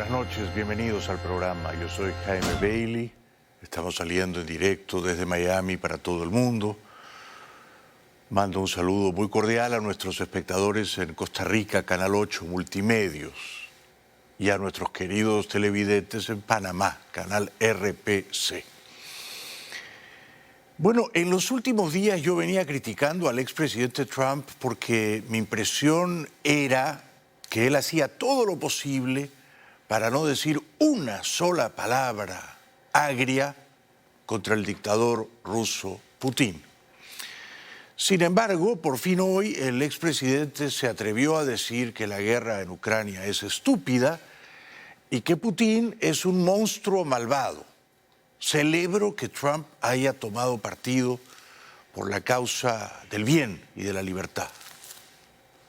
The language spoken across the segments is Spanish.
buenas noches, bienvenidos al programa. Yo soy Jaime Bailey, estamos saliendo en directo desde Miami para todo el mundo. Mando un saludo muy cordial a nuestros espectadores en Costa Rica, Canal 8 Multimedios, y a nuestros queridos televidentes en Panamá, Canal RPC. Bueno, en los últimos días yo venía criticando al expresidente Trump porque mi impresión era que él hacía todo lo posible para no decir una sola palabra agria contra el dictador ruso Putin. Sin embargo, por fin hoy el expresidente se atrevió a decir que la guerra en Ucrania es estúpida y que Putin es un monstruo malvado. Celebro que Trump haya tomado partido por la causa del bien y de la libertad.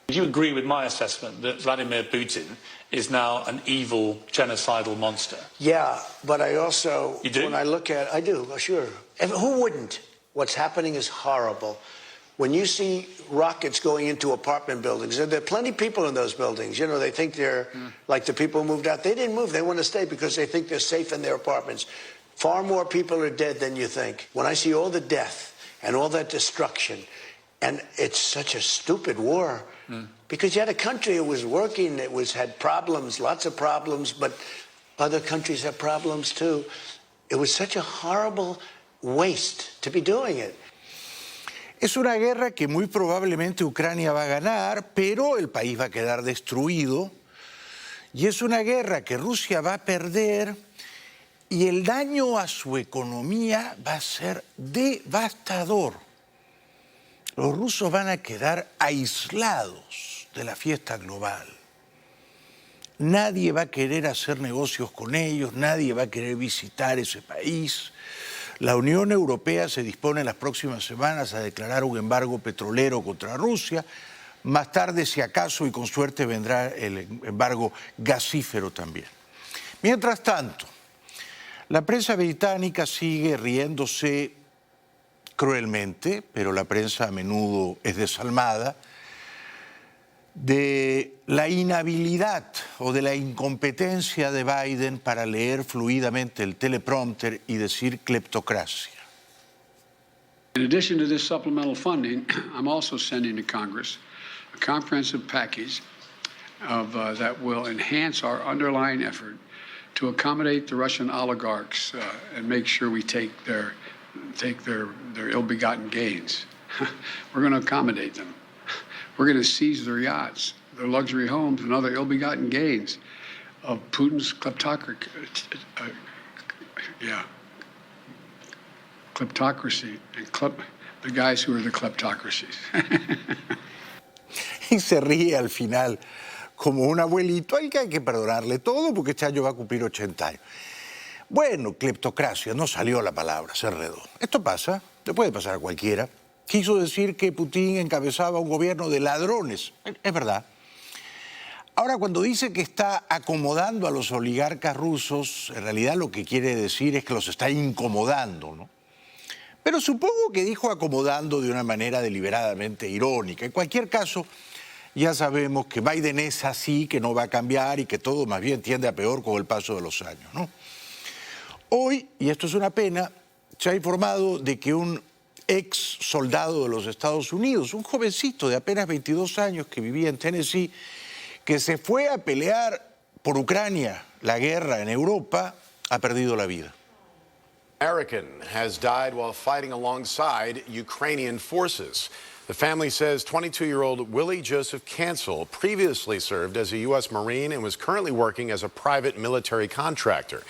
Do you agree with my assessment that Vladimir Putin is now an evil, genocidal monster? Yeah, but I also, You do? when I look at, I do, sure. And who wouldn't? What's happening is horrible. When you see rockets going into apartment buildings, and there are plenty of people in those buildings, you know, they think they're like the people who moved out. They didn't move, they want to stay because they think they're safe in their apartments. Far more people are dead than you think. When I see all the death and all that destruction, and it's such a stupid war, because you had a country that was working, it had problems, lots of problems, but other countries have problems too. It was such a horrible waste to be doing it. Es una guerra que muy probablemente Ucrania va a ganar, pero el país va a quedar destruido. Y es una guerra que Rusia va a perder y el daño a su economía va a ser devastador. Los rusos van a quedar aislados de la fiesta global. Nadie va a querer hacer negocios con ellos, nadie va a querer visitar ese país. La Unión Europea se dispone en las próximas semanas a declarar un embargo petrolero contra Rusia. Más tarde, si acaso y con suerte, vendrá el embargo gasífero también. Mientras tanto, la prensa británica sigue riéndose cruelmente, pero la prensa a menudo es desalmada, de la inhabilidad o de la incompetencia de Biden para leer fluidamente el teleprompter y decir cleptocracia. In addition to this supplemental funding, I'm also sending to Congress a comprehensive package of, that will enhance our underlying effort to accommodate the Russian oligarchs and make sure we take their ill-begotten gains. We're going to accommodate them. We're going to seize their yachts, their luxury homes, and other ill-begotten gains of Putin's kleptocracy. Kleptocracy and the guys who are the kleptocracies. Y se ríe al final como un abuelito al que hay que perdonarle todo porque este año va a cumplir 80 años. Bueno, cleptocracia, no salió la palabra, se enredó. Esto pasa, le puede pasar a cualquiera. Quiso decir que Putin encabezaba un gobierno de ladrones. Es verdad. Ahora, cuando dice que está acomodando a los oligarcas rusos, en realidad lo que quiere decir es que los está incomodando, ¿no? Pero supongo que dijo acomodando de una manera deliberadamente irónica. En cualquier caso, ya sabemos que Biden es así, que no va a cambiar y que todo más bien tiende a peor con el paso de los años, ¿no? Hoy, y esto es una pena, se ha informado de que un ex soldado de los Estados Unidos, un jovencito de apenas 22 años que vivía en Tennessee, que se fue a pelear por Ucrania, la guerra en Europa, ha perdido la vida. American has died while fighting alongside Ukrainian forces. The family says 22-year-old Willie Joseph Cancel previously served as a U.S. Marine and was currently working as a private military contractor.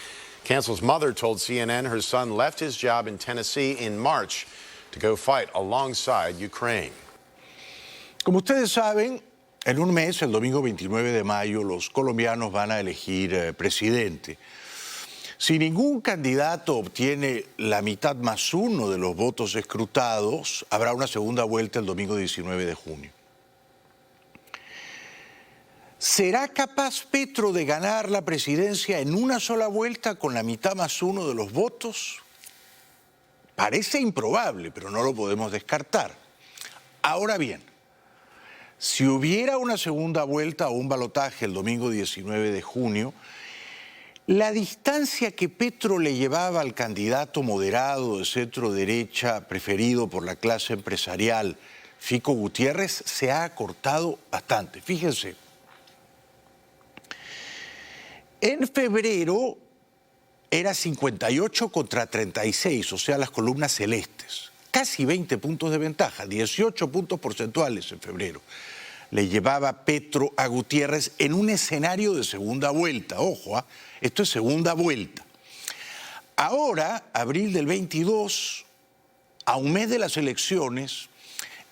Cancel's mother told CNN her son left his job in Tennessee in March to go fight alongside Ukraine. Como ustedes saben, en un mes, el domingo 29 de mayo, los colombianos van a elegir presidente. Si ningún candidato obtiene la mitad más uno de los votos escrutados, habrá una segunda vuelta el domingo 19 de junio. ¿Será capaz Petro de ganar la presidencia en una sola vuelta con la mitad más uno de los votos? Parece improbable, pero no lo podemos descartar. Ahora bien, si hubiera una segunda vuelta o un balotaje el domingo 19 de junio, La distancia que Petro le llevaba al candidato moderado de centro derecha preferido por la clase empresarial, Fico Gutiérrez, se ha acortado bastante. Fíjense, en febrero era 58 contra 36, o sea, las columnas celestes. Casi 20 puntos de ventaja, 18 puntos porcentuales en febrero. Le llevaba Petro a Gutiérrez en un escenario de segunda vuelta. Ojo, esto es segunda vuelta. Ahora, abril del 22, a un mes de las elecciones,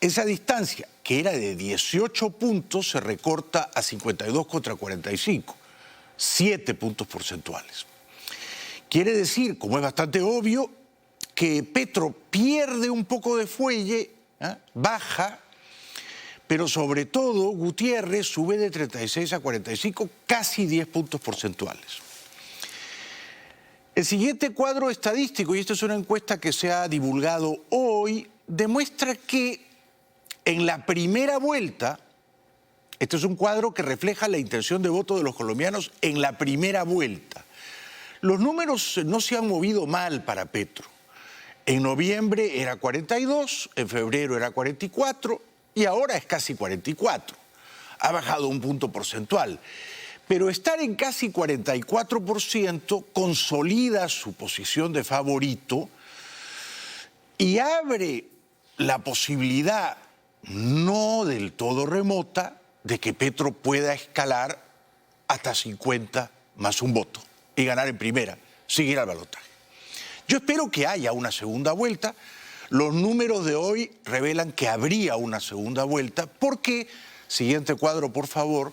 esa distancia, que era de 18 puntos, se recorta a 52 contra 45, 7 puntos porcentuales. Quiere decir, como es bastante obvio, que Petro pierde un poco de fuelle, baja, pero sobre todo Gutiérrez sube de 36 a 45, casi 10 puntos porcentuales. El siguiente cuadro estadístico, y esta es una encuesta que se ha divulgado hoy, demuestra que en la primera vuelta, este es un cuadro que refleja la intención de voto de los colombianos en la primera vuelta. Los números no se han movido mal para Petro. En noviembre era 42, en febrero era 44 y ahora es casi 44. Ha bajado un punto porcentual. Pero estar en casi 44% consolida su posición de favorito y abre la posibilidad, no del todo remota, de que Petro pueda escalar hasta 50 más un voto y ganar en primera, seguir al balotaje. Yo espero que haya una segunda vuelta. Los números de hoy revelan que habría una segunda vuelta porque, siguiente cuadro por favor,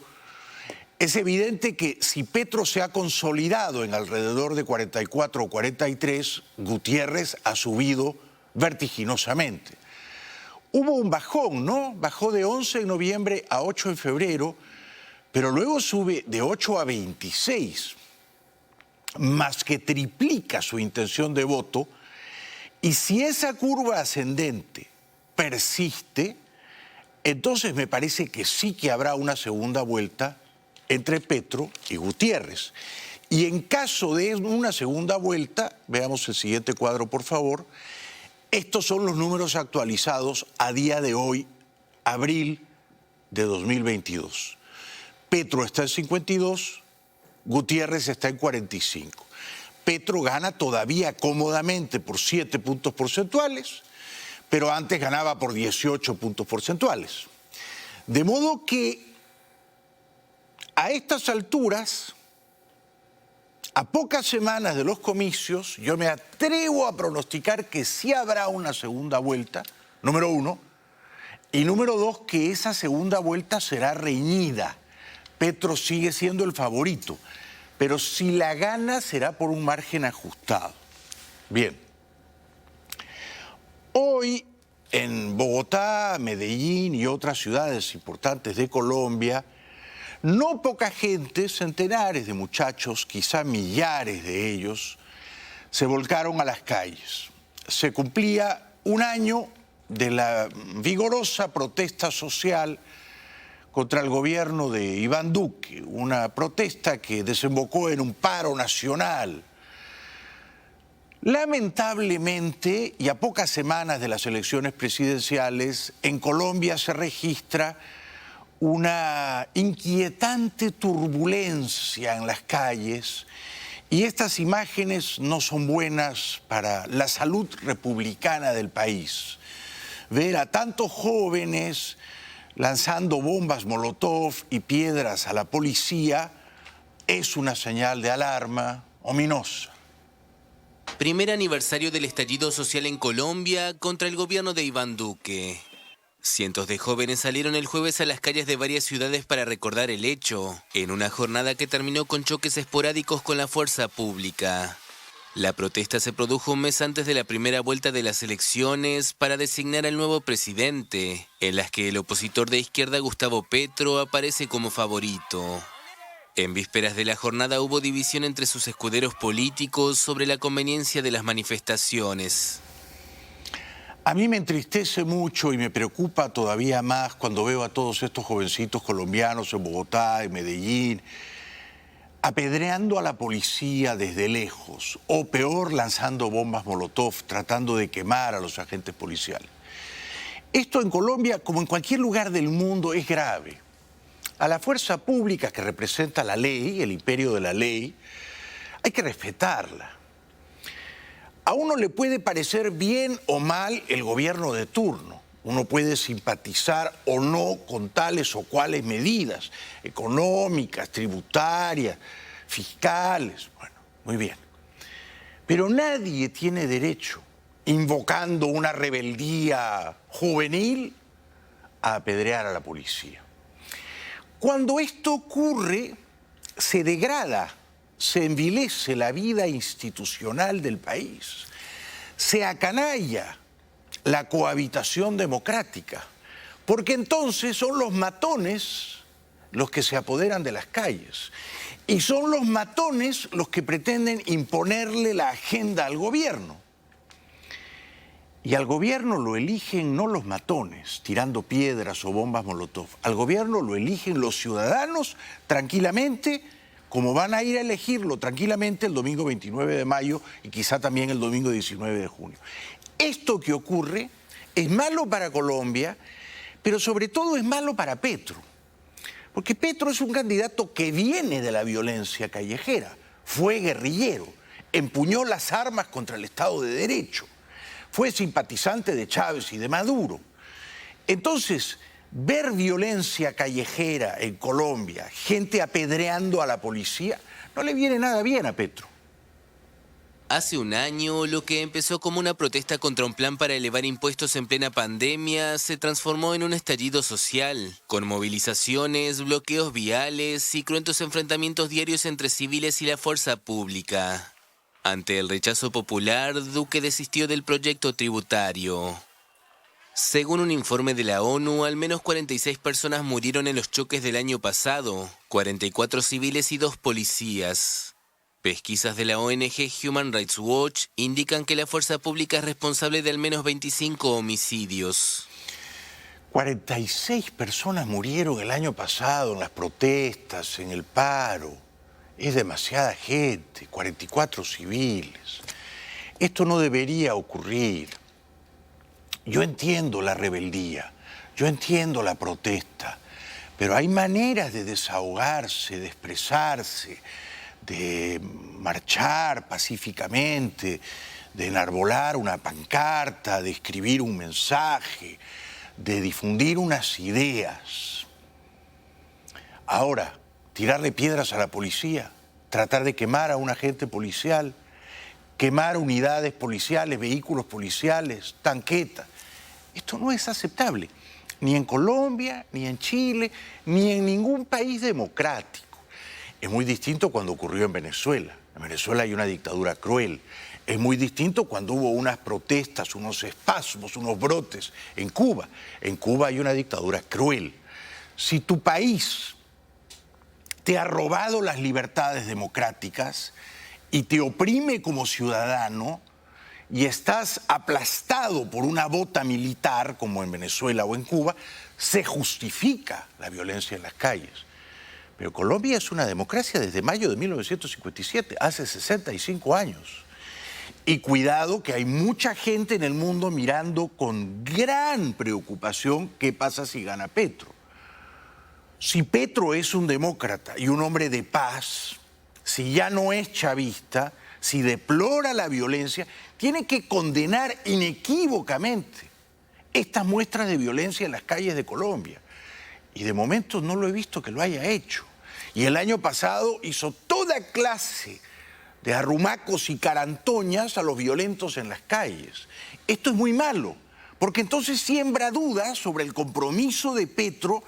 es evidente que si Petro se ha consolidado en alrededor de 44 o 43, Gutiérrez ha subido vertiginosamente. Hubo un bajón, ¿no? Bajó de 11 en noviembre a 8 en febrero, pero luego sube de 8 a 26, más que triplica su intención de voto, y si esa curva ascendente persiste, entonces me parece que sí que habrá una segunda vuelta entre Petro y Gutiérrez. Y en caso de una segunda vuelta, veamos el siguiente cuadro por favor, estos son los números actualizados a día de hoy, abril de 2022. Petro está en 52, Gutiérrez está en 45. Petro gana todavía cómodamente por 7 puntos porcentuales, pero antes ganaba por 18 puntos porcentuales. De modo que a estas alturas, a pocas semanas de los comicios, yo me atrevo a pronosticar que sí habrá una segunda vuelta, número uno, y número dos, que esa segunda vuelta será reñida. Petro sigue siendo el favorito, pero si la gana será por un margen ajustado. Bien. Hoy en Bogotá, Medellín y otras ciudades importantes de Colombia, no poca gente, centenares de muchachos, quizá millares de ellos, se volcaron a las calles. Se cumplía un año de la vigorosa protesta social contra el gobierno de Iván Duque, una protesta que desembocó en un paro nacional. Lamentablemente, y a pocas semanas de las elecciones presidenciales, en Colombia se registra una inquietante turbulencia en las calles y estas imágenes no son buenas para la salud republicana del país. Ver a tantos jóvenes lanzando bombas Molotov y piedras a la policía es una señal de alarma ominosa. Primer aniversario del estallido social en Colombia contra el gobierno de Iván Duque. Cientos de jóvenes salieron el jueves a las calles de varias ciudades para recordar el hecho, en una jornada que terminó con choques esporádicos con la fuerza pública. La protesta se produjo un mes antes de la primera vuelta de las elecciones para designar al nuevo presidente, en las que el opositor de izquierda Gustavo Petro aparece como favorito. En vísperas de la jornada hubo división entre sus escuderos políticos sobre la conveniencia de las manifestaciones. A mí me entristece mucho y me preocupa todavía más cuando veo a todos estos jovencitos colombianos en Bogotá, en Medellín, apedreando a la policía desde lejos, o peor, lanzando bombas Molotov, tratando de quemar a los agentes policiales. Esto en Colombia, como en cualquier lugar del mundo, es grave. A la fuerza pública que representa la ley, el imperio de la ley, hay que respetarla. A uno le puede parecer bien o mal el gobierno de turno. Uno puede simpatizar o no con tales o cuales medidas económicas, tributarias, fiscales. Bueno, muy bien. Pero nadie tiene derecho, invocando una rebeldía juvenil, a apedrear a la policía. Cuando esto ocurre, se degrada, se envilece la vida institucional del país, se acanalla la cohabitación democrática, porque entonces son los matones los que se apoderan de las calles y son los matones los que pretenden imponerle la agenda al gobierno. Y al gobierno lo eligen no los matones tirando piedras o bombas Molotov, al gobierno lo eligen los ciudadanos tranquilamente, como van a ir a elegirlo tranquilamente el domingo 29 de mayo y quizá también el domingo 19 de junio. Esto que ocurre es malo para Colombia, pero sobre todo es malo para Petro. Porque Petro es un candidato que viene de la violencia callejera, fue guerrillero, empuñó las armas contra el Estado de Derecho, fue simpatizante de Chávez y de Maduro. Entonces, ver violencia callejera en Colombia, gente apedreando a la policía, no le viene nada bien a Petro. Hace un año, lo que empezó como una protesta contra un plan para elevar impuestos en plena pandemia se transformó en un estallido social, con movilizaciones, bloqueos viales y cruentos enfrentamientos diarios entre civiles y la fuerza pública. Ante el rechazo popular, Duque desistió del proyecto tributario. Según un informe de la ONU, al menos 46 personas murieron en los choques del año pasado, 44 civiles y 2 policías. Pesquisas de la ONG Human Rights Watch indican que la fuerza pública es responsable de al menos 25 homicidios. 46 personas murieron el año pasado en las protestas, en el paro. Es demasiada gente, 44 civiles. Esto no debería ocurrir. Yo entiendo la rebeldía, yo entiendo la protesta, pero hay maneras de desahogarse, de expresarse, de marchar pacíficamente, de enarbolar una pancarta, de escribir un mensaje, de difundir unas ideas. Ahora, tirarle piedras a la policía, tratar de quemar a un agente policial, quemar unidades policiales, vehículos policiales, tanquetas, esto no es aceptable, ni en Colombia, ni en Chile, ni en ningún país democrático. Es muy distinto cuando ocurrió en Venezuela. En Venezuela hay una dictadura cruel. Es muy distinto cuando hubo unas protestas, unos espasmos, unos brotes en Cuba. En Cuba hay una dictadura cruel. Si tu país te ha robado las libertades democráticas y te oprime como ciudadano y estás aplastado por una bota militar, como en Venezuela o en Cuba, se justifica la violencia en las calles. Pero Colombia es una democracia desde mayo de 1957, hace 65 años. Y cuidado que hay mucha gente en el mundo mirando con gran preocupación qué pasa si gana Petro. Si Petro es un demócrata y un hombre de paz, si ya no es chavista, si deplora la violencia, tiene que condenar inequívocamente estas muestras de violencia en las calles de Colombia. Y de momento no lo he visto que lo haya hecho. Y el año pasado hizo toda clase de arrumacos y carantoñas a los violentos en las calles. Esto es muy malo, porque entonces siembra dudas sobre el compromiso de Petro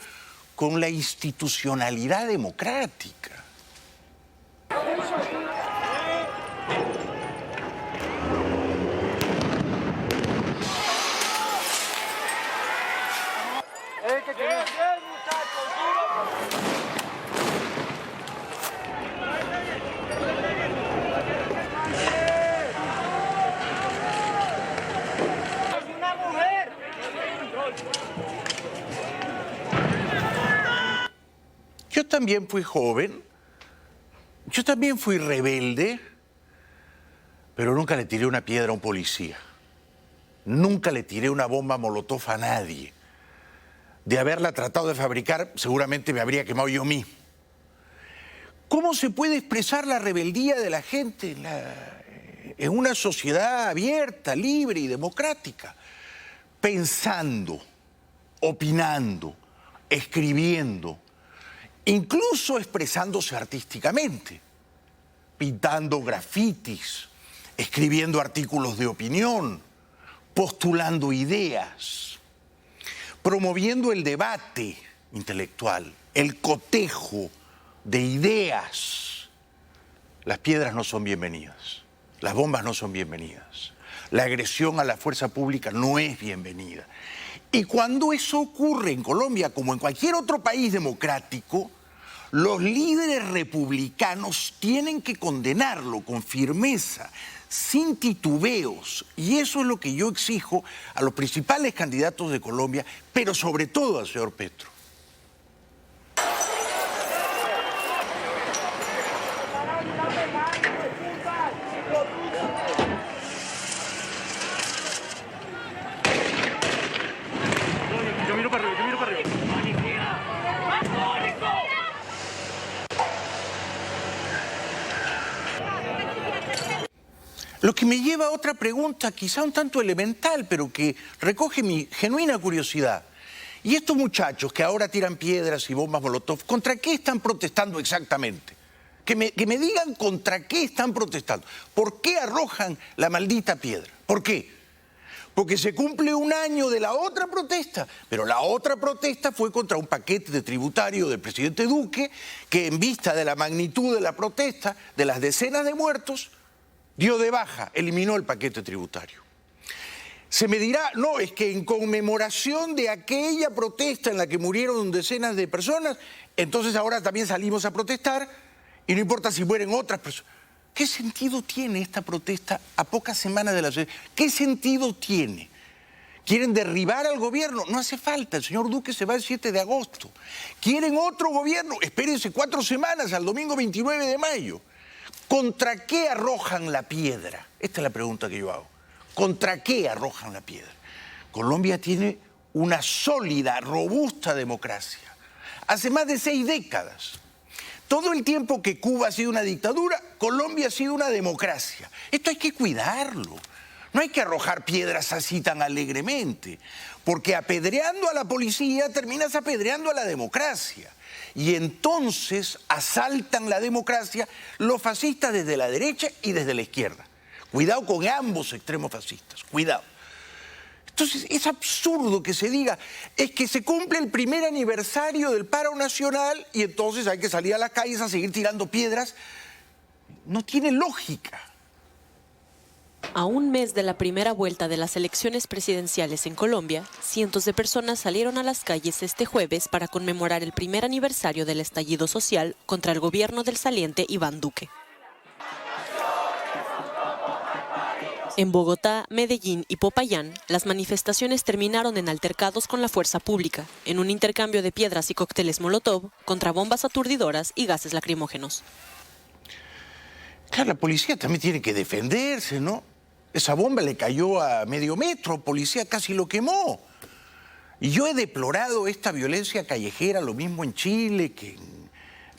con la institucionalidad democrática. Yo también fui joven Yo también fui rebelde, pero nunca le tiré una piedra a un policía. Nunca le tiré una bomba molotov a nadie. De haberla tratado de fabricar, seguramente me habría quemado yo mismo. ¿Cómo se puede expresar la rebeldía de la gente en una sociedad abierta, libre y democrática? Pensando, opinando, escribiendo, incluso expresándose artísticamente, pintando grafitis, escribiendo artículos de opinión, postulando ideas, promoviendo el debate intelectual, el cotejo de ideas. Las piedras no son bienvenidas, las bombas no son bienvenidas, la agresión a la fuerza pública no es bienvenida. Y cuando eso ocurre en Colombia, como en cualquier otro país democrático, los líderes republicanos tienen que condenarlo con firmeza, sin titubeos. Y eso es lo que yo exijo a los principales candidatos de Colombia, pero sobre todo al señor Petro. Lo que me lleva a otra pregunta, quizá un tanto elemental, pero que recoge mi genuina curiosidad. Y estos muchachos que ahora tiran piedras y bombas molotov, ¿contra qué están protestando exactamente? Que me digan contra qué están protestando. ¿Por qué arrojan la maldita piedra? ¿Por qué? Porque se cumple un año de la otra protesta, pero la otra protesta fue contra un paquete de tributario del presidente Duque, que en vista de la magnitud de la protesta, de las decenas de muertos, dio de baja, eliminó el paquete tributario. Se me dirá, no, es que en conmemoración de aquella protesta en la que murieron decenas de personas, entonces ahora también salimos a protestar y no importa si mueren otras personas. ¿Qué sentido tiene esta protesta a pocas semanas de la elección? ¿Qué sentido tiene? ¿Quieren derribar al gobierno? No hace falta, el señor Duque se va el 7 de agosto. ¿Quieren otro gobierno? Espérense 4 semanas, al domingo 29 de mayo. ¿Contra qué arrojan la piedra? Esta es la pregunta que yo hago. ¿Contra qué arrojan la piedra? Colombia tiene una sólida, robusta democracia. Hace más de 6 décadas. Todo el tiempo que Cuba ha sido una dictadura, Colombia ha sido una democracia. Esto hay que cuidarlo. No hay que arrojar piedras así tan alegremente, porque apedreando a la policía terminas apedreando a la democracia. Y entonces asaltan la democracia los fascistas desde la derecha y desde la izquierda. Cuidado con ambos extremos fascistas, cuidado. Entonces es absurdo que se diga, es que se cumple el primer aniversario del paro nacional y entonces hay que salir a las calles a seguir tirando piedras. No tiene lógica. A un mes de la primera vuelta de las elecciones presidenciales en Colombia, cientos de personas salieron a las calles este jueves para conmemorar el primer aniversario del estallido social contra el gobierno del saliente Iván Duque. En Bogotá, Medellín y Popayán, las manifestaciones terminaron en altercados con la fuerza pública, en un intercambio de piedras y cócteles molotov contra bombas aturdidoras y gases lacrimógenos. Claro, la policía también tiene que defenderse, ¿no? Esa bomba le cayó a medio metro, policía casi lo quemó. Y yo he deplorado esta violencia callejera, lo mismo en Chile, que en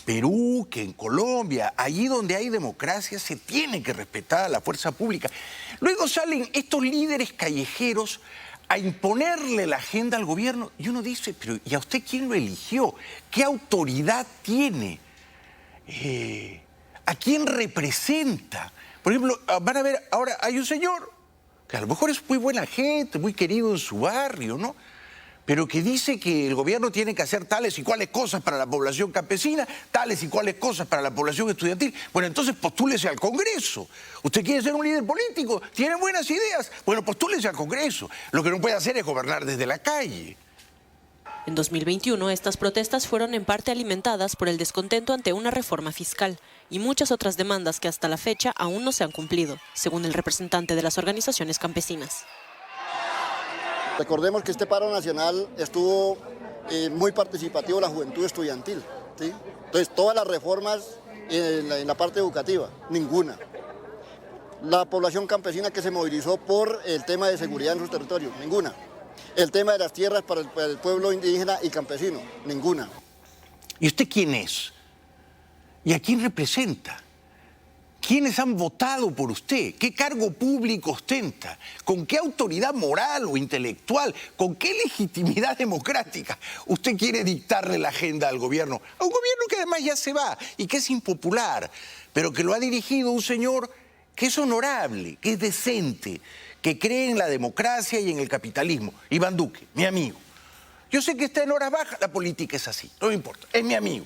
Perú, que en Colombia. Allí donde hay democracia se tiene que respetar a la fuerza pública. Luego salen estos líderes callejeros a imponerle la agenda al gobierno y uno dice, pero ¿y a usted quién lo eligió? ¿Qué autoridad tiene? ¿A quién representa? Por ejemplo, van a ver, ahora hay un señor que a lo mejor es muy buena gente, muy querido en su barrio, ¿no? Pero que dice que el gobierno tiene que hacer tales y cuales cosas para la población campesina, tales y cuales cosas para la población estudiantil. Bueno, entonces postúlese al Congreso. ¿Usted quiere ser un líder político? ¿Tiene buenas ideas? Bueno, postúlese al Congreso. Lo que no puede hacer es gobernar desde la calle. En 2021, estas protestas fueron en parte alimentadas por el descontento ante una reforma fiscal y muchas otras demandas que hasta la fecha aún no se han cumplido, según el representante de las organizaciones campesinas. Recordemos que este paro nacional estuvo muy participativo la juventud estudiantil. ¿sí? Entonces, todas las reformas en la parte educativa, ninguna. La población campesina que se movilizó por el tema de seguridad en sus territorios, ninguna. El tema de las tierras para el pueblo indígena y campesino, ninguna. ¿Y usted quién es? ¿Y a quién representa? ¿Quiénes han votado por usted? ¿Qué cargo público ostenta? ¿Con qué autoridad moral o intelectual? ¿Con qué legitimidad democrática usted quiere dictarle la agenda al gobierno? A un gobierno que además ya se va y que es impopular, pero que lo ha dirigido un señor que es honorable, que es decente, que cree en la democracia y en el capitalismo. Iván Duque, mi amigo. Yo sé que está en horas bajas, la política es así, no me importa, es mi amigo.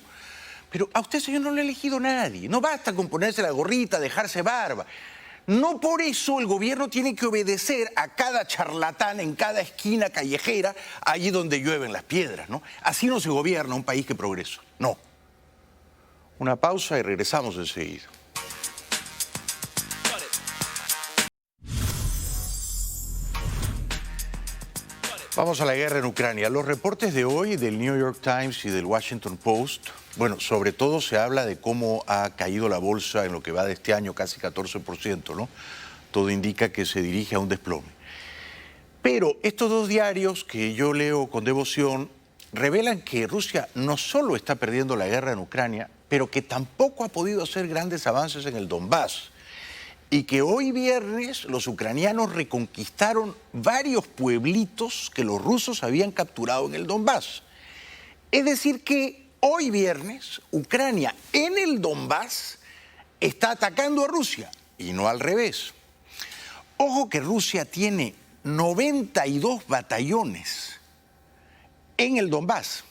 Pero a usted, señor, no le ha elegido nadie. No basta con ponerse la gorrita, dejarse barba. No por eso el gobierno tiene que obedecer a cada charlatán en cada esquina callejera, allí donde llueven las piedras, ¿no? Así no se gobierna un país que progresa. No. Una pausa y regresamos enseguida. Vamos a la guerra en Ucrania. Los reportes de hoy del New York Times y del Washington Post, bueno, sobre todo se habla de cómo ha caído la bolsa en lo que va de este año, casi 14%, ¿no? Todo indica que se dirige a un desplome. Pero estos dos diarios que yo leo con devoción revelan que Rusia no solo está perdiendo la guerra en Ucrania, pero que tampoco ha podido hacer grandes avances en el Donbass. Y que hoy viernes los ucranianos reconquistaron varios pueblitos que los rusos habían capturado en el Donbass. Es decir que hoy viernes Ucrania en el Donbass está atacando a Rusia y no al revés. Ojo que Rusia tiene 92 batallones en el Donbass,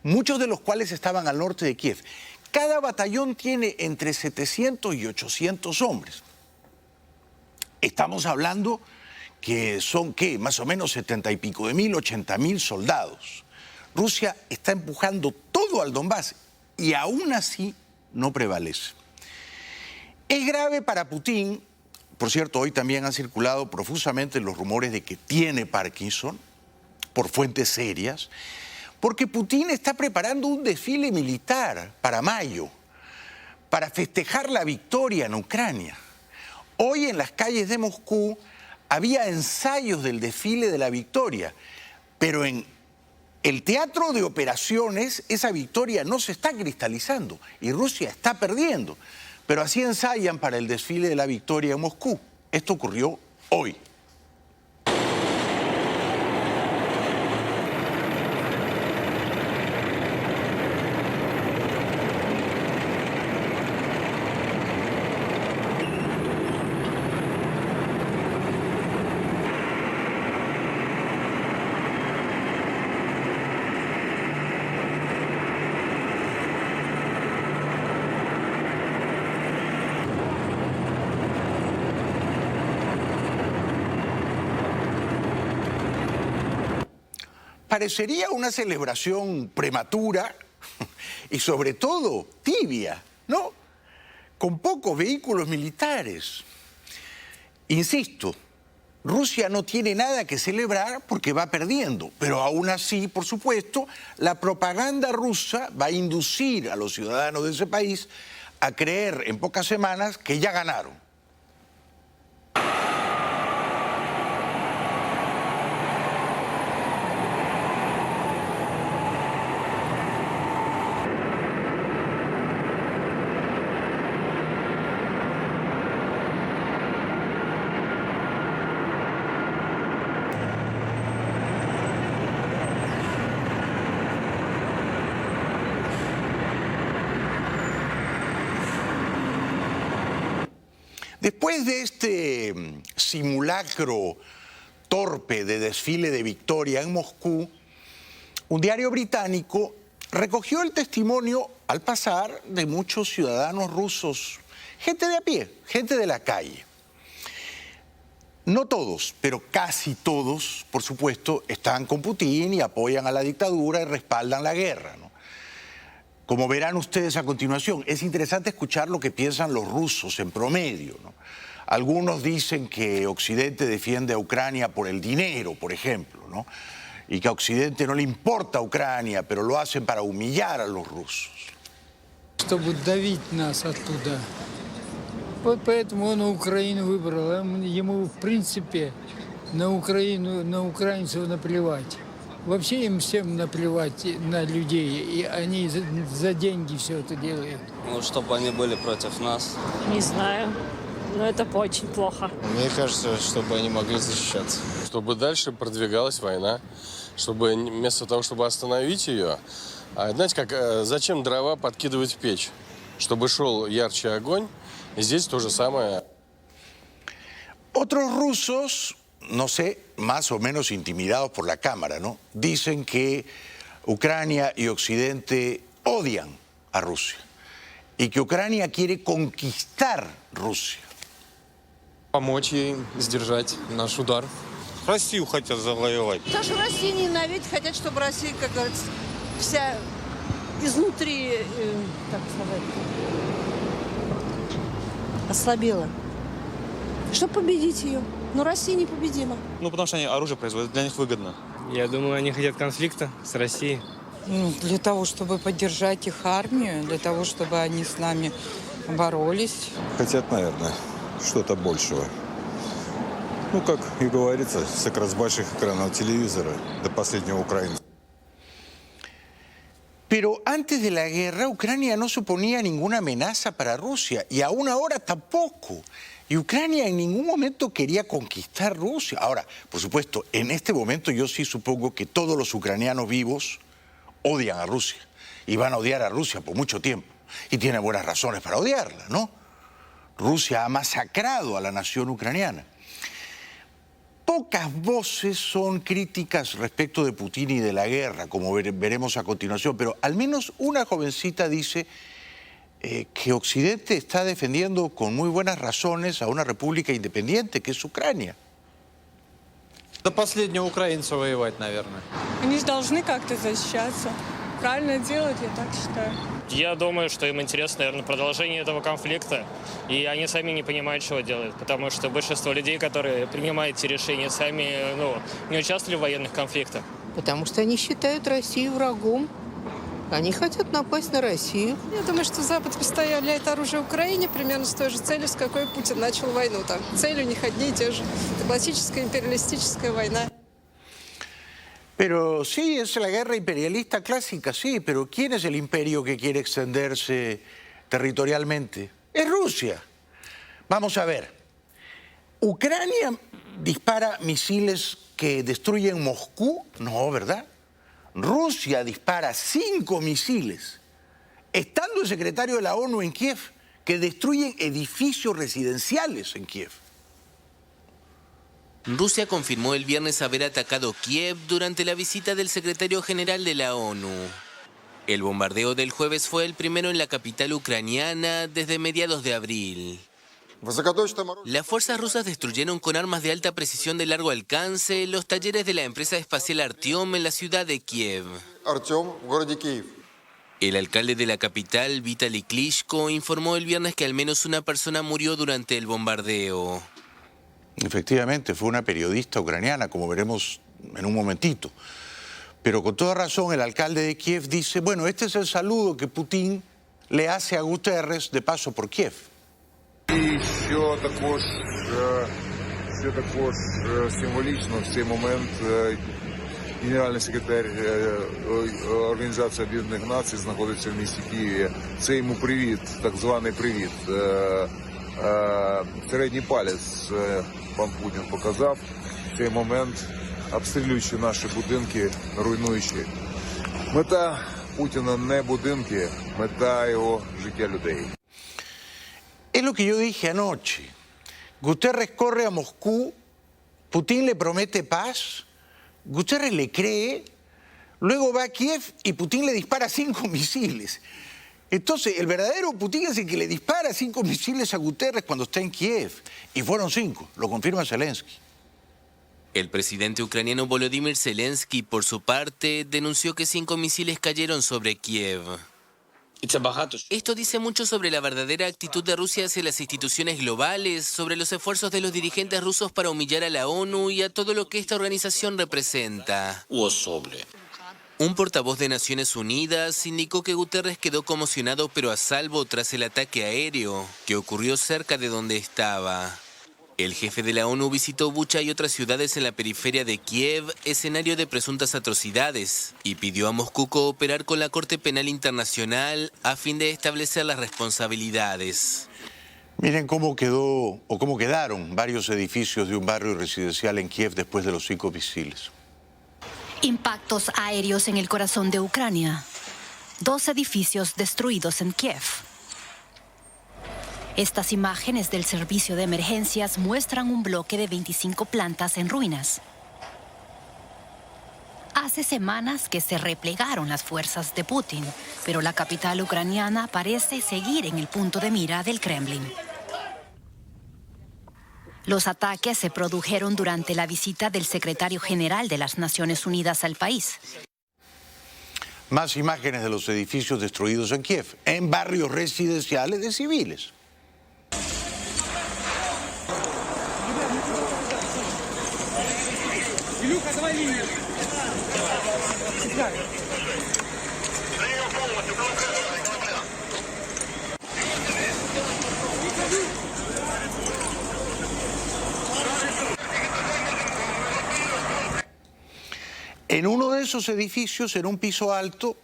muchos de los cuales estaban al norte de Kiev. Cada batallón tiene entre 700 y 800 hombres. Estamos hablando que son, ¿qué? Más o menos 70 y pico de mil, 80.000 soldados. Rusia está empujando todo al Donbass y aún así no prevalece. Es grave para Putin, por cierto, hoy también han circulado profusamente los rumores de que tiene Parkinson, por fuentes serias, porque Putin está preparando un desfile militar para mayo, para festejar la victoria en Ucrania. Hoy en las calles de Moscú había ensayos del desfile de la victoria, pero en el teatro de operaciones esa victoria no se está cristalizando y Rusia está perdiendo. Pero así ensayan para el desfile de la victoria en Moscú. Esto ocurrió hoy. Parecería una celebración prematura y sobre todo tibia, ¿no? Con pocos vehículos militares. Insisto, Rusia no tiene nada que celebrar porque va perdiendo, pero aún así, por supuesto, la propaganda rusa va a inducir a los ciudadanos de ese país a creer en pocas semanas que ya ganaron. Después de este simulacro torpe de desfile de victoria en Moscú, un diario británico recogió el testimonio al pasar de muchos ciudadanos rusos, gente de a pie, gente de la calle. No todos, pero casi todos, por supuesto, están con Putin y apoyan a la dictadura y respaldan la guerra, ¿no? Como verán ustedes a continuación, es interesante escuchar lo que piensan los rusos en promedio, ¿no? Algunos dicen que Occidente defiende a Ucrania por el dinero, por ejemplo, ¿no? y que a Occidente no le importa Ucrania, pero lo hacen para humillar a los rusos. Чтобы давить нас оттуда. Вот поэтому он Украину выбрал. Ему, в принципе, на Украину, на украинцев наплевать. Вообще им всем наплевать на людей, и они за деньги все это делают. Ну, чтобы они были против нас. Не знаю, но это очень плохо. Мне кажется, чтобы они могли защищаться. Чтобы дальше продвигалась война, чтобы вместо того, чтобы остановить ее, знаете, как зачем дрова подкидывать в печь? Чтобы шел ярче огонь, и здесь то же самое. Otros rusos, no sé, más o menos intimidados por la Cámara, ¿no? Dicen que Ucrania y Occidente odian a Rusia y que Ucrania quiere conquistar Rusia. Помочь ей сдержать наш удар. Россию хотят завоевать. Потому что Россию ненавидят, хотят, чтобы Россия, как говорится, вся изнутри, так сказать, ослабела. Чтобы победить ее. Но Россия непобедима. Ну, потому что они оружие производят, для них выгодно. Я думаю, они хотят конфликта с Россией. Для того, чтобы поддержать их армию, для того, чтобы они с нами боролись. Хотят, наверное, что-то большего. Ну, как и говорится, с больших экранов телевизора до последнего украинца. Pero antes de la guerra, Ucrania no suponía ninguna amenaza para Rusia, y aún ahora tampoco. Y Ucrania en ningún momento quería conquistar Rusia. Ahora, por supuesto, en este momento yo sí supongo que todos los ucranianos vivos odian a Rusia, y van a odiar a Rusia por mucho tiempo, y tienen buenas razones para odiarla, ¿no? Rusia ha masacrado a la nación ucraniana. Pocas voces son críticas respecto de Putin y de la guerra, como veremos a continuación, pero al menos una jovencita dice que Occidente está defendiendo con muy buenas razones a una república independiente, que es Ucrania. До последнего украинца воевать, наверное. Они же должны как-то защищаться. Правильно делать, я так считаю. Я думаю, что им интересно, наверное, продолжение этого конфликта. И они сами не понимают, что делают. Потому что большинство людей, которые принимают эти решения, сами не участвовали в военных конфликтах. Потому что они считают Россию врагом. Они хотят напасть на Россию. Я думаю, что Запад поставляет оружие Украине примерно с той же целью, с какой Путин начал войну. Там цели у них одни и те же. Это классическая империалистическая война. Pero sí, es la guerra imperialista clásica, sí, pero ¿quién es el imperio que quiere extenderse territorialmente? Es Rusia. Vamos a ver, ¿Ucrania dispara misiles que destruyen Moscú? No, ¿verdad? Rusia dispara 5 misiles, estando el secretario de la ONU en Kiev, que destruyen edificios residenciales en Kiev. Rusia confirmó el viernes haber atacado Kiev durante la visita del secretario general de la ONU. El bombardeo del jueves fue el primero en la capital ucraniana desde mediados de abril. Las fuerzas rusas destruyeron con armas de alta precisión de largo alcance los talleres de la empresa espacial Artyom en la ciudad de Kiev. El alcalde de la capital, Vitaly Klitschko, informó el viernes que al menos una persona murió durante el bombardeo. Efectivamente, fue una periodista ucraniana, como veremos en un momentito. Pero con toda razón, el alcalde de Kiev dice, bueno, este es el saludo que Putin le hace a Guterres de paso por Kiev. І що також символічно в цей момент генеральний секретар Організації Об'єднаних Націй знаходиться в місті Києві. Це йому привіт, так званий привіт. Середній палець пан Путін показав в цей момент, обстрілюючи наші будинки, руйнуючи. Мета Путіна не будинки, мета його життя людей. Es lo que yo dije anoche. Guterres corre a Moscú, Putin le promete paz, Guterres le cree, luego va a Kiev y Putin le dispara 5 misiles. Entonces, el verdadero Putin es el que le dispara 5 misiles a Guterres cuando está en Kiev. Y fueron 5, lo confirma Zelensky. El presidente ucraniano Volodymyr Zelensky, por su parte, denunció que 5 misiles cayeron sobre Kiev. Esto dice mucho sobre la verdadera actitud de Rusia hacia las instituciones globales, sobre los esfuerzos de los dirigentes rusos para humillar a la ONU y a todo lo que esta organización representa. Un portavoz de Naciones Unidas indicó que Guterres quedó conmocionado pero a salvo tras el ataque aéreo que ocurrió cerca de donde estaba. El jefe de la ONU visitó Bucha y otras ciudades en la periferia de Kiev, escenario de presuntas atrocidades, y pidió a Moscú cooperar con la Corte Penal Internacional a fin de establecer las responsabilidades. Miren cómo quedó o cómo quedaron varios edificios de un barrio residencial en Kiev después de los 5 misiles. Impactos aéreos en el corazón de Ucrania. 2 edificios destruidos en Kiev. Estas imágenes del servicio de emergencias muestran un bloque de 25 plantas en ruinas. Hace semanas que se replegaron las fuerzas de Putin, pero la capital ucraniana parece seguir en el punto de mira del Kremlin. Los ataques se produjeron durante la visita del secretario general de las Naciones Unidas al país. Más imágenes de los edificios destruidos en Kiev, en barrios residenciales de civiles. En uno de esos edificios, en un piso alto,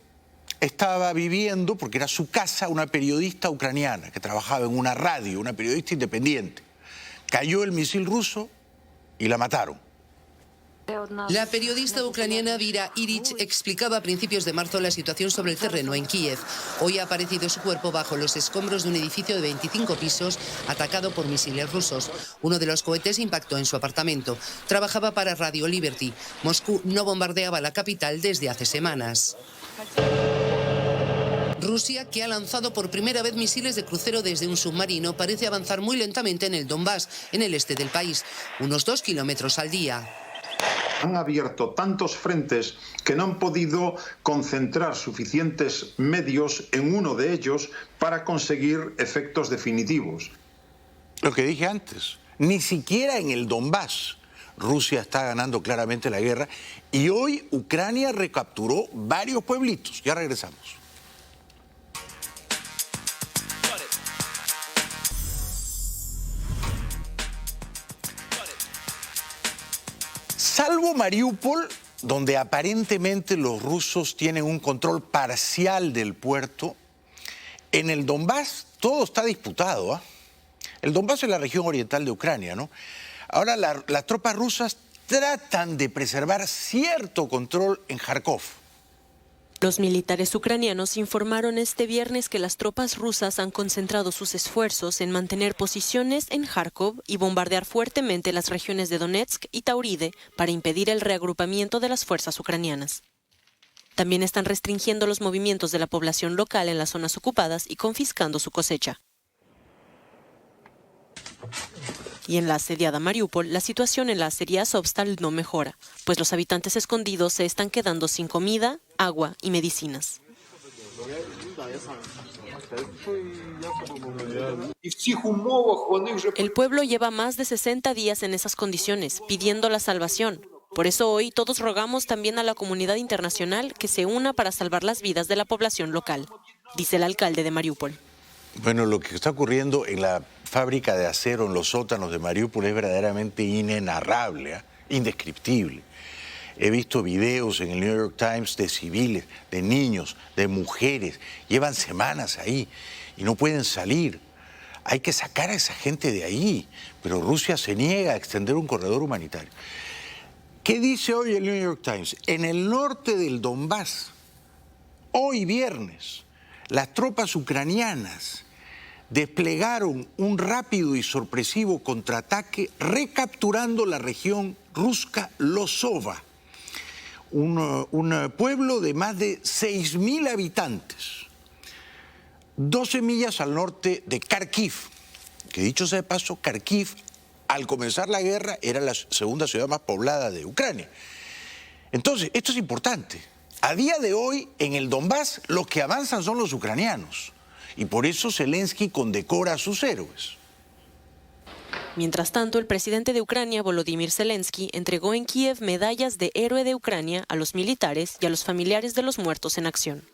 estaba viviendo, porque era su casa, una periodista ucraniana que trabajaba en una radio, una periodista independiente. Cayó el misil ruso y la mataron. La periodista ucraniana Vira Illich explicaba a principios de marzo la situación sobre el terreno en Kiev. Hoy ha aparecido su cuerpo bajo los escombros de un edificio de 25 pisos atacado por misiles rusos. Uno de los cohetes impactó en su apartamento. Trabajaba para Radio Liberty. Moscú no bombardeaba la capital desde hace semanas. Rusia, que ha lanzado por primera vez misiles de crucero desde un submarino, parece avanzar muy lentamente en el Donbass, en el este del país, unos 2 kilómetros al día. Han abierto tantos frentes que no han podido concentrar suficientes medios en uno de ellos para conseguir efectos definitivos. Lo que dije antes, ni siquiera en el Donbass Rusia está ganando claramente la guerra y hoy Ucrania recapturó varios pueblitos. Ya regresamos. Salvo Mariupol, donde aparentemente los rusos tienen un control parcial del puerto, en el Donbass todo está disputado, ¿eh? El Donbass es la región oriental de Ucrania, ¿no? Ahora las tropas rusas tratan de preservar cierto control en Kharkov. Los militares ucranianos informaron este viernes que las tropas rusas han concentrado sus esfuerzos en mantener posiciones en Kharkov y bombardear fuertemente las regiones de Donetsk y Tauride para impedir el reagrupamiento de las fuerzas ucranianas. También están restringiendo los movimientos de la población local en las zonas ocupadas y confiscando su cosecha. Y en la asediada Mariupol, la situación en la acería Azovstal no mejora, pues los habitantes escondidos se están quedando sin comida, agua y medicinas. El pueblo lleva más de 60 días en esas condiciones, pidiendo la salvación. Por eso hoy todos rogamos también a la comunidad internacional que se una para salvar las vidas de la población local, dice el alcalde de Mariupol. Bueno, lo que está ocurriendo en la fábrica de acero, en los sótanos de Mariupol, es verdaderamente inenarrable, ¿eh? Indescriptible. He visto videos en el New York Times de civiles, de niños, de mujeres. Llevan semanas ahí y no pueden salir. Hay que sacar a esa gente de ahí, pero Rusia se niega a extender un corredor humanitario. ¿Qué dice hoy el New York Times? En el norte del Donbass, hoy viernes, las tropas ucranianas desplegaron un rápido y sorpresivo contraataque recapturando la región Ruska Lozova, un pueblo de más de 6.000 habitantes, 12 millas al norte de Kharkiv, que dicho sea de paso, Kharkiv al comenzar la guerra era la segunda ciudad más poblada de Ucrania. Entonces, esto es importante. A día de hoy, en el Donbass, los que avanzan son los ucranianos. Y por eso Zelensky condecora a sus héroes. Mientras tanto, el presidente de Ucrania, Volodymyr Zelensky, entregó en Kiev medallas de héroe de Ucrania a los militares y a los familiares de los muertos en acción.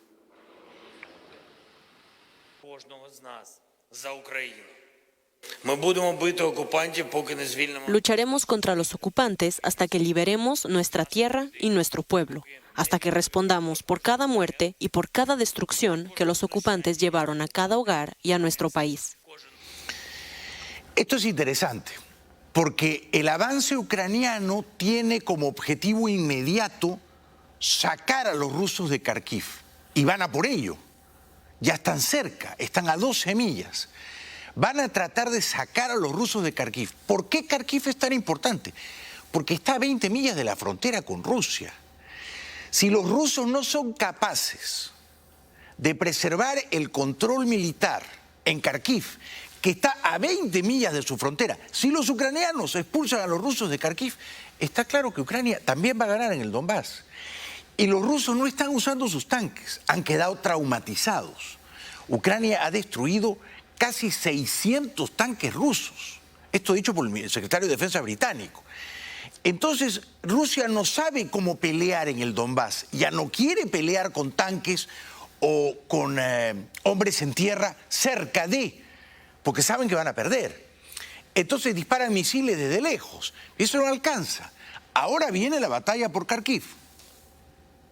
Lucharemos contra los ocupantes hasta que liberemos nuestra tierra y nuestro pueblo, hasta que respondamos por cada muerte y por cada destrucción que los ocupantes llevaron a cada hogar y a nuestro país. Esto es interesante, porque el avance ucraniano tiene como objetivo inmediato sacar a los rusos de Kharkiv. Y van a por ello. Ya están cerca, están a 12 millas. Van a tratar de sacar a los rusos de Kharkiv. ¿Por qué Kharkiv es tan importante? Porque está a 20 millas de la frontera con Rusia. Si los rusos no son capaces de preservar el control militar en Kharkiv, que está a 20 millas de su frontera, si los ucranianos expulsan a los rusos de Kharkiv, está claro que Ucrania también va a ganar en el Donbass. Y los rusos no están usando sus tanques, han quedado traumatizados. Ucrania ha destruido casi 600 tanques rusos. Esto dicho por el secretario de Defensa británico. Entonces, Rusia no sabe cómo pelear en el Donbass. Ya no quiere pelear con tanques o con hombres en tierra cerca de, porque saben que van a perder. Entonces disparan misiles desde lejos. Eso no alcanza. Ahora viene la batalla por Kharkiv.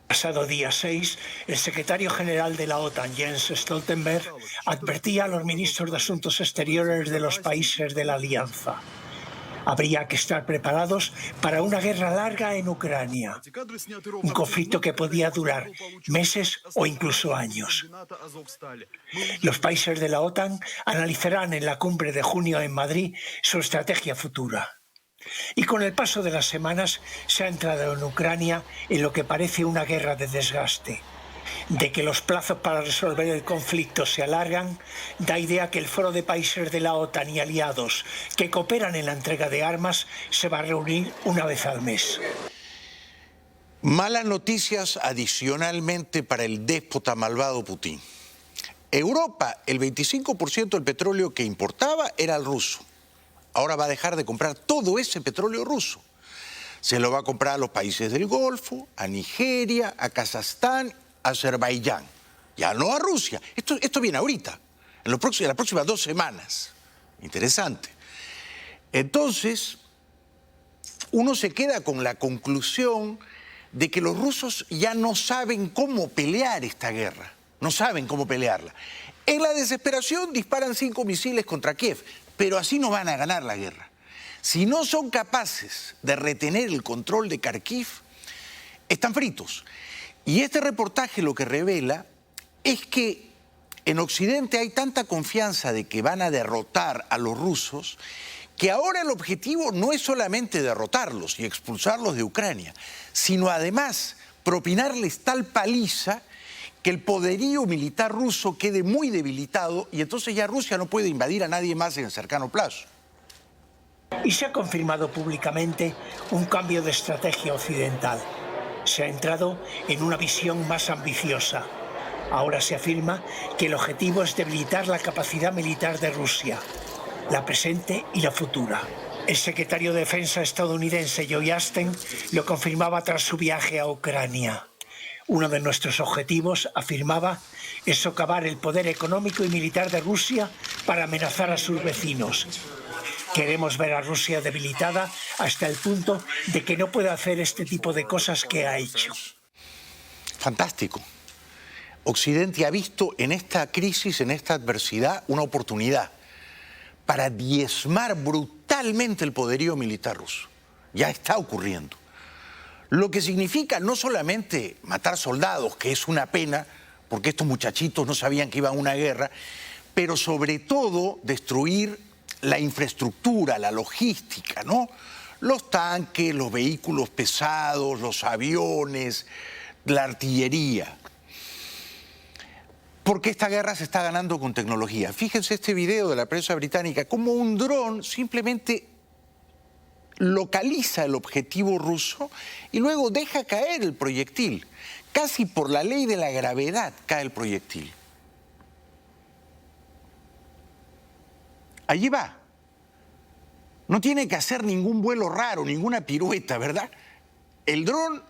Pasado día 6, el secretario general de la OTAN, Jens Stoltenberg, advertía a los ministros de Asuntos Exteriores de los países de la Alianza. Habría que estar preparados para una guerra larga en Ucrania, un conflicto que podía durar meses o incluso años. Los países de la OTAN analizarán en la cumbre de junio en Madrid su estrategia futura. Y con el paso de las semanas se ha entrado en Ucrania en lo que parece una guerra de desgaste. De que los plazos para resolver el conflicto se alargan, da idea que el Foro de Países de la OTAN y aliados que cooperan en la entrega de armas se va a reunir una vez al mes. Malas noticias adicionalmente para el déspota malvado Putin. Europa, el 25% del petróleo que importaba era el ruso. Ahora va a dejar de comprar todo ese petróleo ruso. Se lo va a comprar a los países del Golfo, a Nigeria, a Kazajstán, a Azerbaiyán. Ya no a Rusia. Esto viene ahorita, en las próximas 2 semanas. Interesante. Entonces, uno se queda con la conclusión de que los rusos ya no saben cómo pelear esta guerra. No saben cómo pelearla. En la desesperación disparan 5 misiles contra Kiev. Pero así no van a ganar la guerra. Si no son capaces de retener el control de Kharkiv, están fritos. Y este reportaje lo que revela es que en Occidente hay tanta confianza de que van a derrotar a los rusos que ahora el objetivo no es solamente derrotarlos y expulsarlos de Ucrania, sino además propinarles tal paliza que el poderío militar ruso quede muy debilitado y entonces ya Rusia no puede invadir a nadie más en el cercano plazo. Y se ha confirmado públicamente un cambio de estrategia occidental. Se ha entrado en una visión más ambiciosa. Ahora se afirma que el objetivo es debilitar la capacidad militar de Rusia, la presente y la futura. El secretario de Defensa estadounidense Lloyd Austin lo confirmaba tras su viaje a Ucrania. Uno de nuestros objetivos, afirmaba, es socavar el poder económico y militar de Rusia para amenazar a sus vecinos. Queremos ver a Rusia debilitada hasta el punto de que no pueda hacer este tipo de cosas que ha hecho. Fantástico. Occidente ha visto en esta crisis, en esta adversidad, una oportunidad para diezmar brutalmente el poderío militar ruso. Ya está ocurriendo. Lo que significa no solamente matar soldados, que es una pena, porque estos muchachitos no sabían que iban a una guerra, pero sobre todo destruir la infraestructura, la logística, ¿no? Los tanques, los vehículos pesados, los aviones, la artillería. Porque esta guerra se está ganando con tecnología. Fíjense este video de la prensa británica, como un dron simplemente localiza el objetivo ruso y luego deja caer el proyectil. casi por la ley de la gravedad cae el proyectil. Allí va. No tiene que hacer ningún vuelo raro, ninguna pirueta, ¿verdad? El dron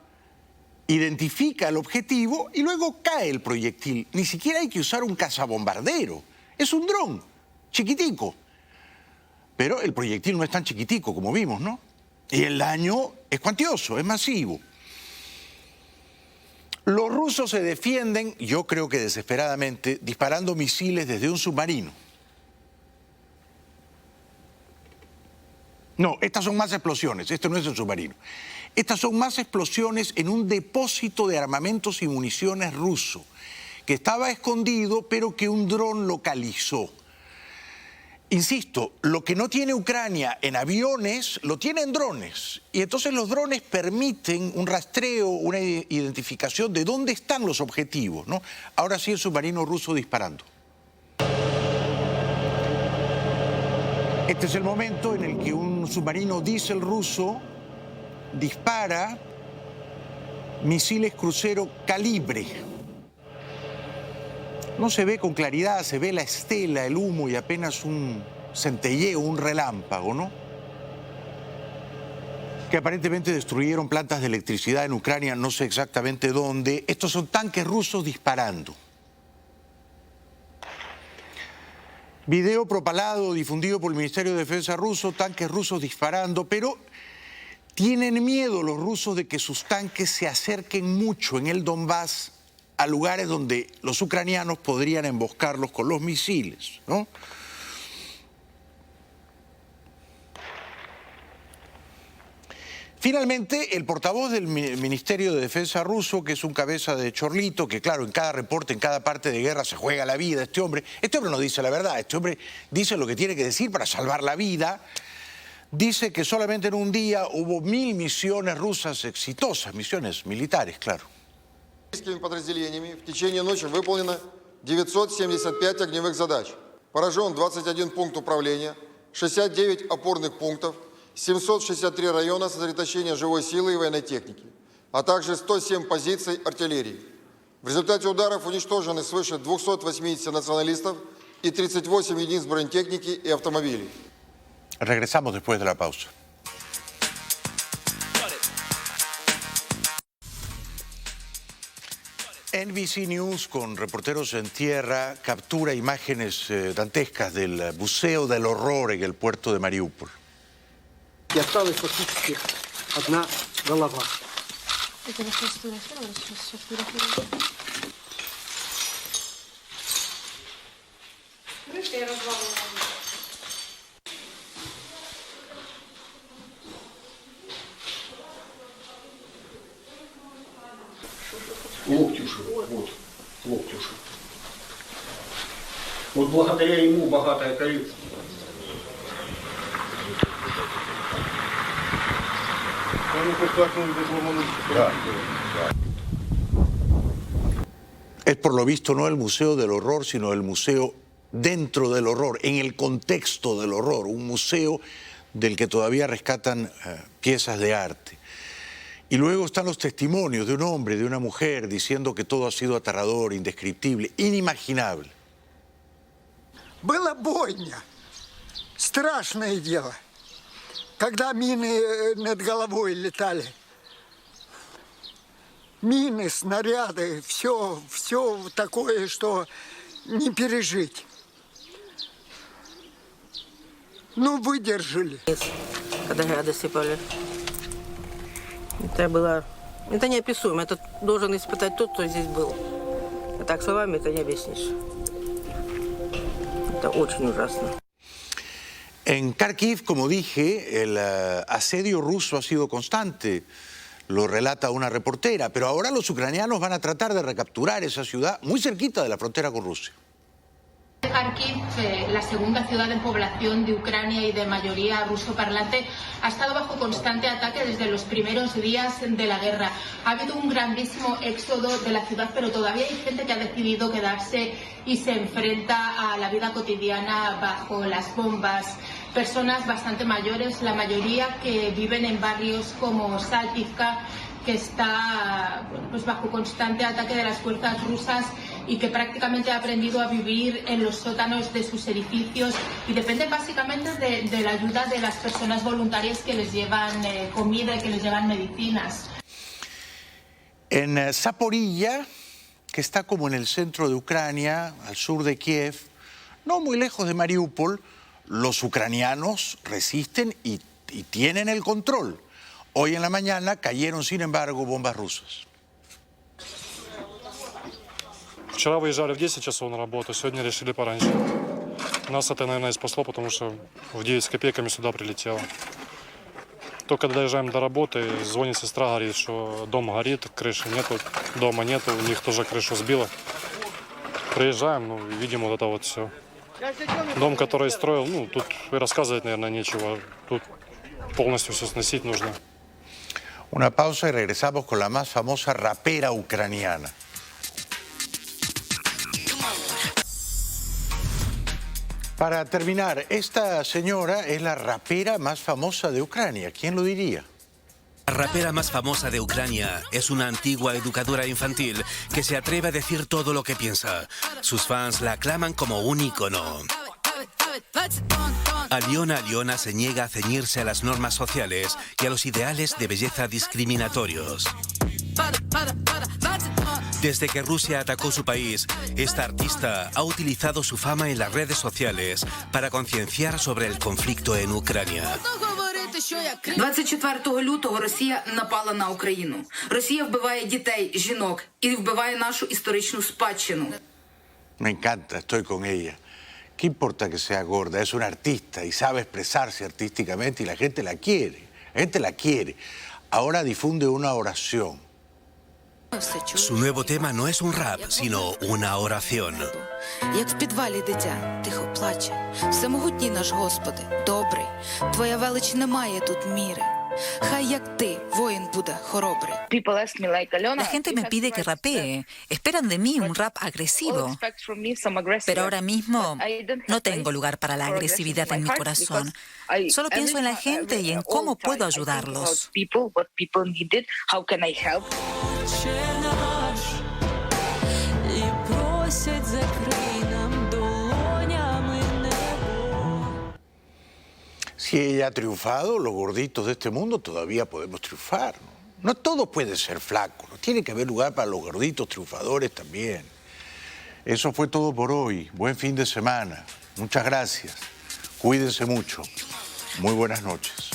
identifica el objetivo y luego cae el proyectil. Ni siquiera hay que usar un cazabombardero. Es un dron, chiquitico. Pero el proyectil no es tan chiquitico como vimos, ¿no? Y el daño es cuantioso, es masivo. Los rusos se defienden, yo creo que desesperadamente, disparando misiles desde un submarino. No, estas son más explosiones, esto no es el submarino. Estas son más explosiones en un depósito de armamentos y municiones ruso, que estaba escondido, pero que un dron localizó. Insisto, lo que no tiene Ucrania en aviones, lo tiene en drones. Y entonces los drones permiten un rastreo, una identificación de dónde están los objetivos, ¿no? Ahora sí el submarino ruso disparando. Este es el momento en el que un submarino diésel ruso dispara misiles crucero Calibre. No se ve con claridad, se ve la estela, el humo y apenas un centelleo, un relámpago, ¿no? Que aparentemente destruyeron plantas de electricidad en Ucrania, no sé exactamente dónde. Estos son tanques rusos disparando. Video propalado, difundido por el Ministerio de Defensa ruso, tanques rusos disparando, pero tienen miedo los rusos de que sus tanques se acerquen mucho en el Donbass a lugares donde los ucranianos podrían emboscarlos con los misiles, ¿no? Finalmente, el portavoz del Ministerio de Defensa ruso, que es un cabeza de chorlito, que claro, en cada reporte, en cada parte de guerra se juega la vida, este hombre no dice la verdad, este hombre dice lo que tiene que decir para salvar la vida, dice que solamente en un día hubo 1000 misiones rusas exitosas, misiones militares, claro. Подразделениями в течение ночи выполнено 975 огневых задач. Поражен 21 пункт управления, 69 опорных пунктов, 763 района сосредоточения живой силы и военной техники, а также 107 позиций артиллерии. В результате ударов уничтожены свыше 280 националистов и 38 единиц бронетехники и автомобилей. Regresamos después de la pausa. NBC News, con reporteros en tierra, captura imágenes dantescas del buceo del horror en el puerto de Mariupol. И осталась фактически одна голова. Это вы что сфотографировали? Сейчас все сфотографировали. Крышка развалена. Локтюши, вот, Локтюши. Вот благодаря ему богатая коллекция. Es por lo visto no el Museo del Horror, sino el museo dentro del horror, en el contexto del horror, un museo del que todavía rescatan piezas de arte. Y luego están los testimonios de un hombre, de una mujer, diciendo que todo ha sido aterrador, indescriptible, inimaginable. Была бойня, страшное дело, когда мины над головой летали. Мины, снаряды, все такое, что не пережить. Ну, выдержали. Когда грады сыпали. Это неописуемо. Это должен испытать тот, кто здесь был. А так словами это не объяснишь. Это очень ужасно. En Kharkiv, como dije, el asedio ruso ha sido constante, lo relata una reportera, pero ahora los ucranianos van a tratar de recapturar esa ciudad muy cerquita de la frontera con Rusia. Kharkiv, la segunda ciudad en población de Ucrania y de mayoría ruso parlante, ha estado bajo constante ataque desde los primeros días de la guerra. Ha habido un grandísimo éxodo de la ciudad, pero todavía hay gente que ha decidido quedarse y se enfrenta a la vida cotidiana bajo las bombas. Personas bastante mayores, la mayoría que viven en barrios como Saltivka, que está pues bajo constante ataque de las fuerzas rusas y que prácticamente ha aprendido a vivir en los sótanos de sus edificios y depende básicamente de la ayuda de las personas voluntarias que les llevan comida y que les llevan medicinas. En Zaporilla, que está como en el centro de Ucrania, al sur de Kiev, no muy lejos de Mariupol, los ucranianos resisten y tienen el control. Hoy en la mañana cayeron, sin embargo, bombas rusas. Вчера выезжали в 10 часов на работу, сегодня решили пораньше. Нас это, наверное, и спасло, потому что в 9 с копейками сюда прилетело. Только доезжаем до работы, звонит сестра, говорит, что дом горит, крыши нету, дома нету, у них тоже крышу сбило. Приезжаем, ну, видим вот это вот все. Дом, который строил, ну, тут и рассказывать, наверное, нечего. Тут полностью все сносить нужно. Una pausa y regresamos con la más famosa rapera ucraniana. Para terminar, esta señora es la rapera más famosa de Ucrania. ¿Quién lo diría? La rapera más famosa de Ucrania es una antigua educadora infantil que se atreve a decir todo lo que piensa. Sus fans la aclaman como un ícono. Aliona se niega a ceñirse a las normas sociales y a los ideales de belleza discriminatorios. Desde que Rusia atacó su país, esta artista ha utilizado su fama en las redes sociales para concienciar sobre el conflicto en Ucrania. 24 лютого Росія напала на Україну. Росія вбиває дітей, жінок і вбиває нашу історичну спадщину. Me encanta, estoy con ella. ¿Qué importa que sea gorda? Es una artista y sabe expresarse artísticamente y la gente la quiere. La gente la quiere. Ahora difunde una oración. Su nuevo tema no es un rap, sino una oración. Як в підвалі дитя тихо плаче. Всемогутній наш Господи, добрий. Твоя велич не має тут міри. Хай як ти, воїн буде хоробрий. La gente me pide que rapee. Esperan de mí un rap agresivo. Pero ahora mismo no tengo lugar para la agresividad en mi corazón. Solo pienso en la gente y en cómo puedo ayudarlos. Si ella ha triunfado, los gorditos de este mundo todavía podemos triunfar, ¿no? No todo puede ser flaco, ¿no? Tiene que haber lugar para los gorditos triunfadores también. Eso fue todo por hoy. Buen fin de semana. Muchas gracias. Cuídense mucho. Muy buenas noches.